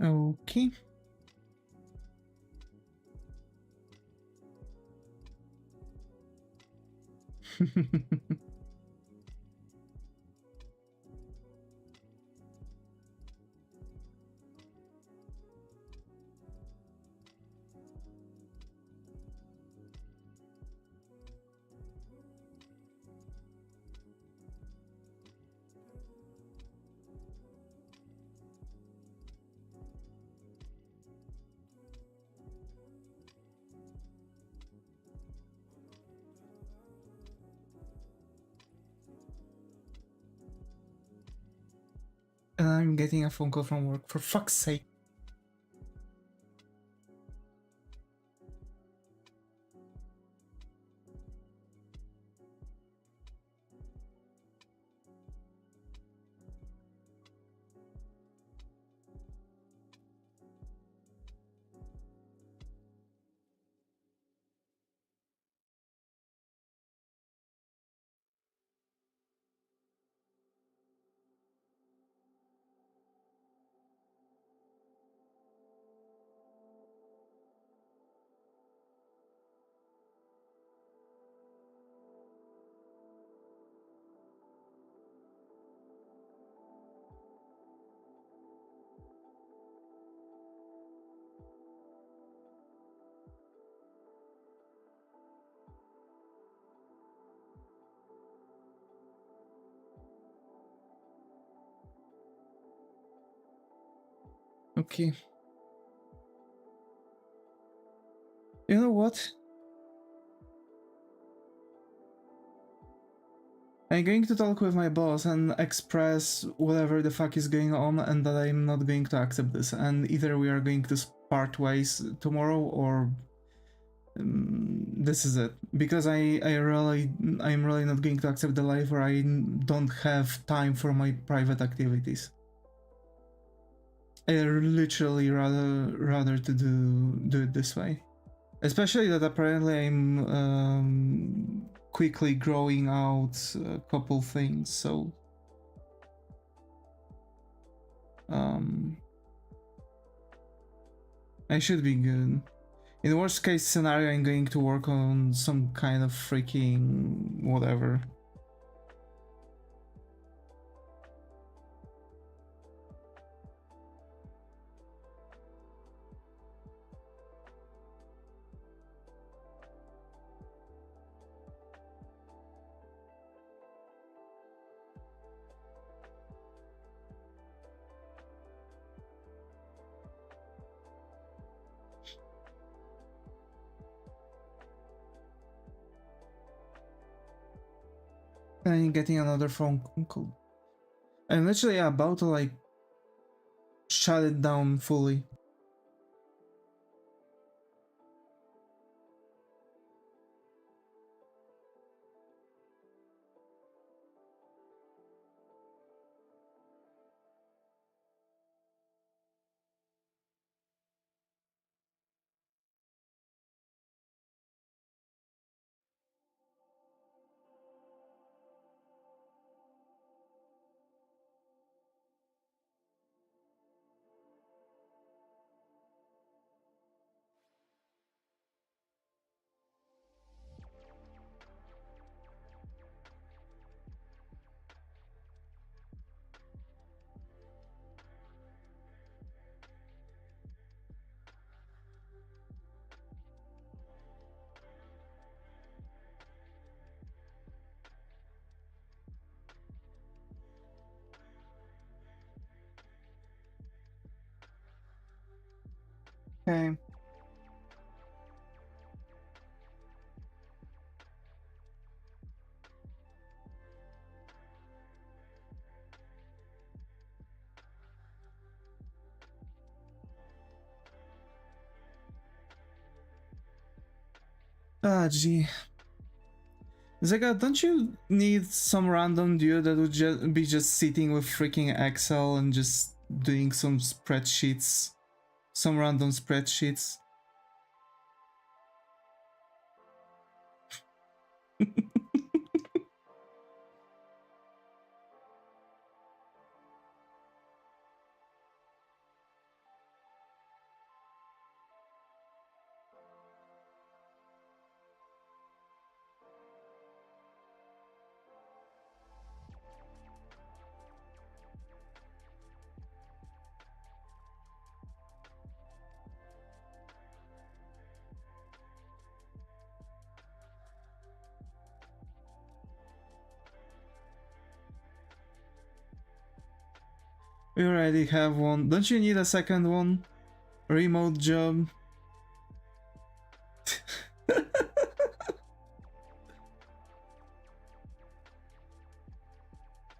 Okay. And I'm getting a phone call from work, for fuck's sake. Okay. You know what? I'm going to talk with my boss and express whatever the fuck is going on and that I'm not going to accept this. And either we are going to part ways tomorrow or this is it. Because I'm really not going to accept the life where I don't have time for my private activities. I literally rather to do it this way. Especially that apparently I'm quickly growing out a couple things, so I should be good. In the worst case scenario, I'm going to work on some kind of freaking whatever. I'm getting another phone call. I'm literally about to like shut it down fully. Okay. Ah, gee. Zega, don't you need some random dude that would be just sitting with freaking Excel and just doing some spreadsheets? Some random spreadsheets? We already have one. Don't you need a second one? Remote job.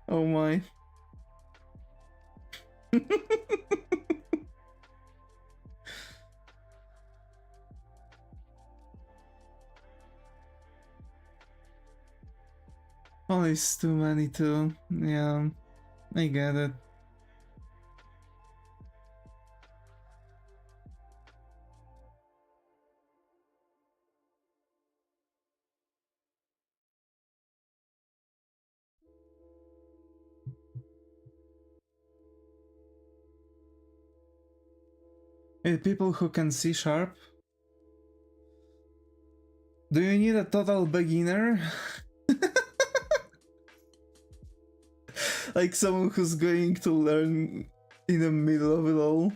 Oh my. Oh, it's too many too. Yeah, I get it. People who can C sharp. Do you need a total beginner? Like someone who's going to learn in the middle of it all?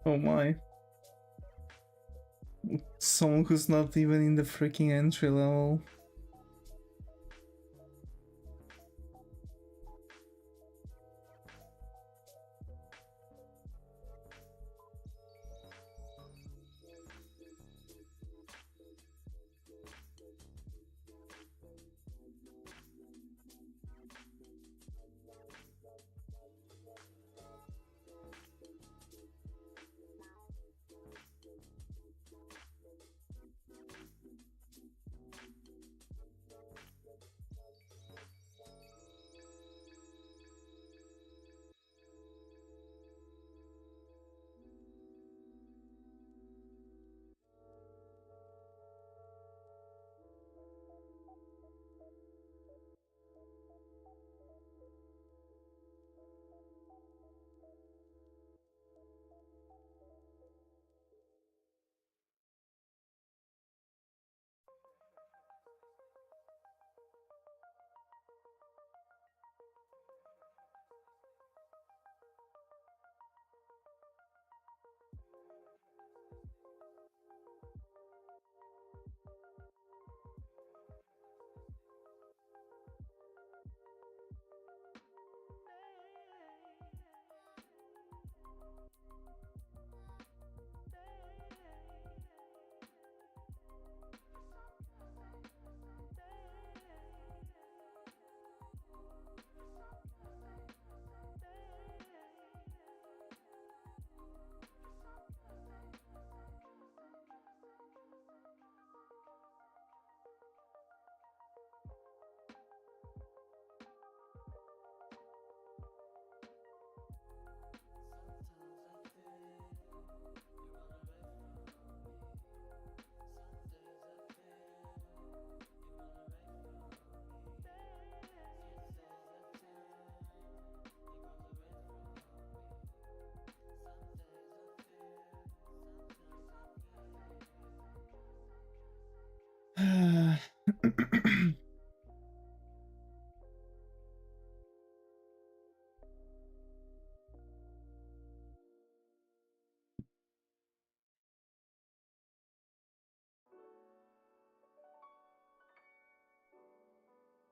Oh my. Someone who's not even in the freaking entry level.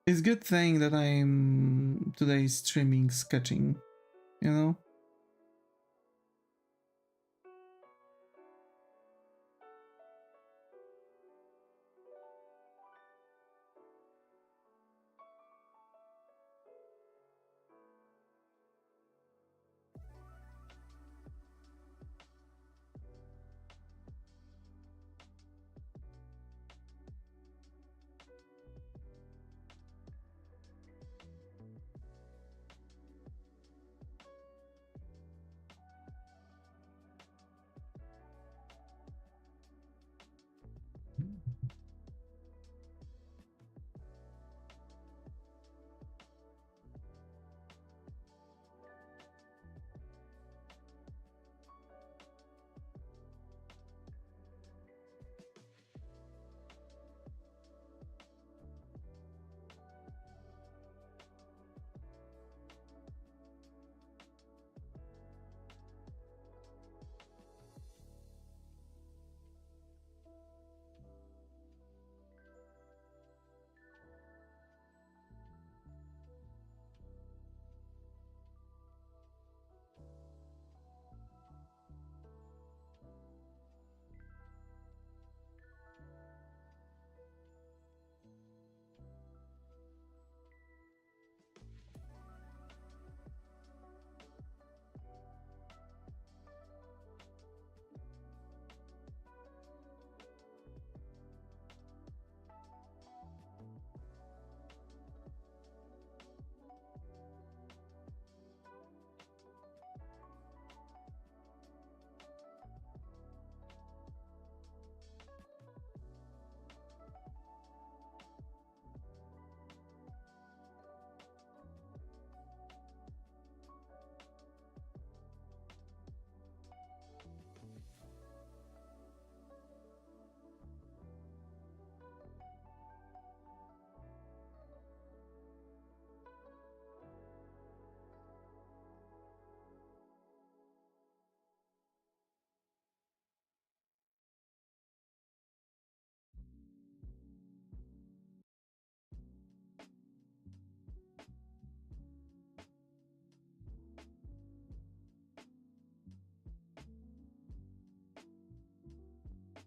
It's a good thing that I'm today streaming sketching, you know?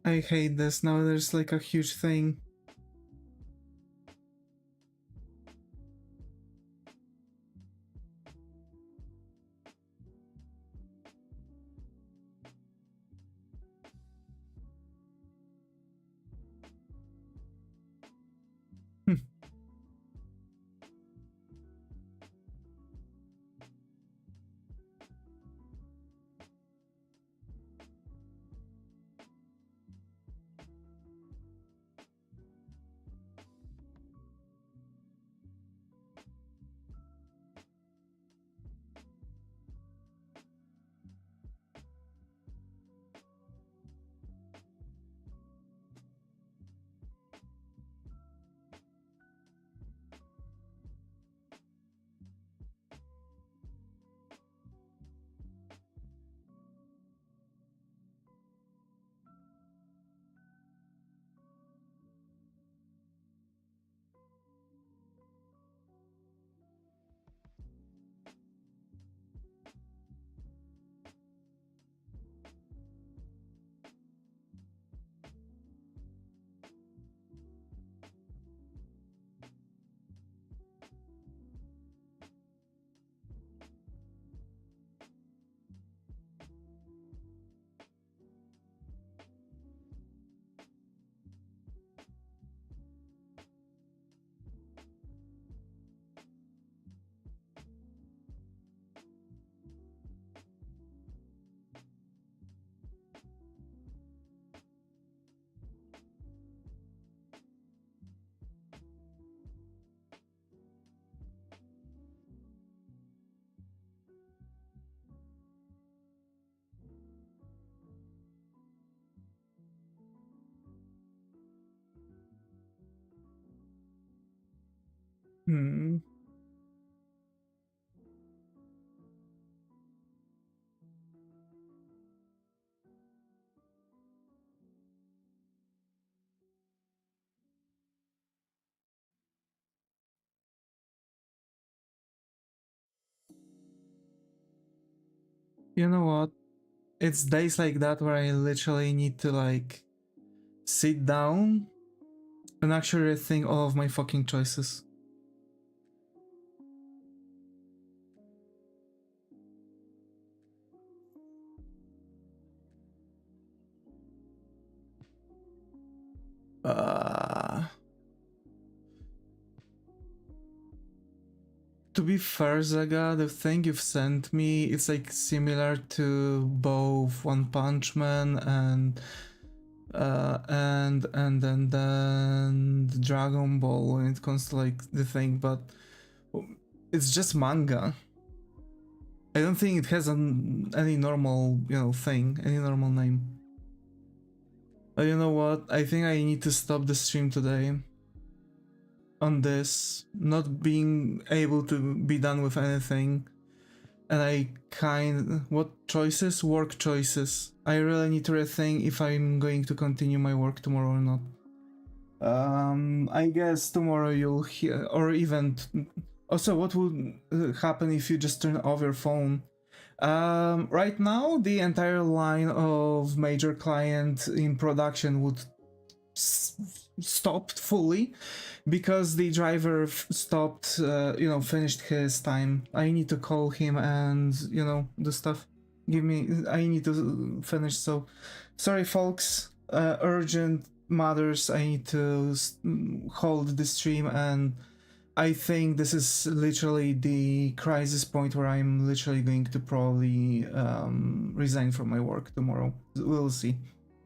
I hate this. Now there's like a huge thing. Hmm. You know what? It's days like that where I literally need to like sit down and actually rethink all of my fucking choices. To be fair, Zaga, the thing you've sent me, it's like similar to both One Punch Man and then the Dragon Ball when it comes to like the thing, but it's just manga. I don't think it has any normal, thing, any normal name. But you know what? I think I need to stop the stream today on this, not being able to be done with anything. And what choices? Work choices. I really need to rethink if I'm going to continue my work tomorrow or not. I guess tomorrow you'll hear, or even, also what would happen if you just turn off your phone? Right now, the entire line of major client in production would stopped fully because the driver stopped, finished his time. I need to call him and, the stuff. I need to finish, so sorry, folks. Urgent matters. I need to hold the stream, and I think this is literally the crisis point where I'm literally going to probably resign from my work tomorrow. We'll see.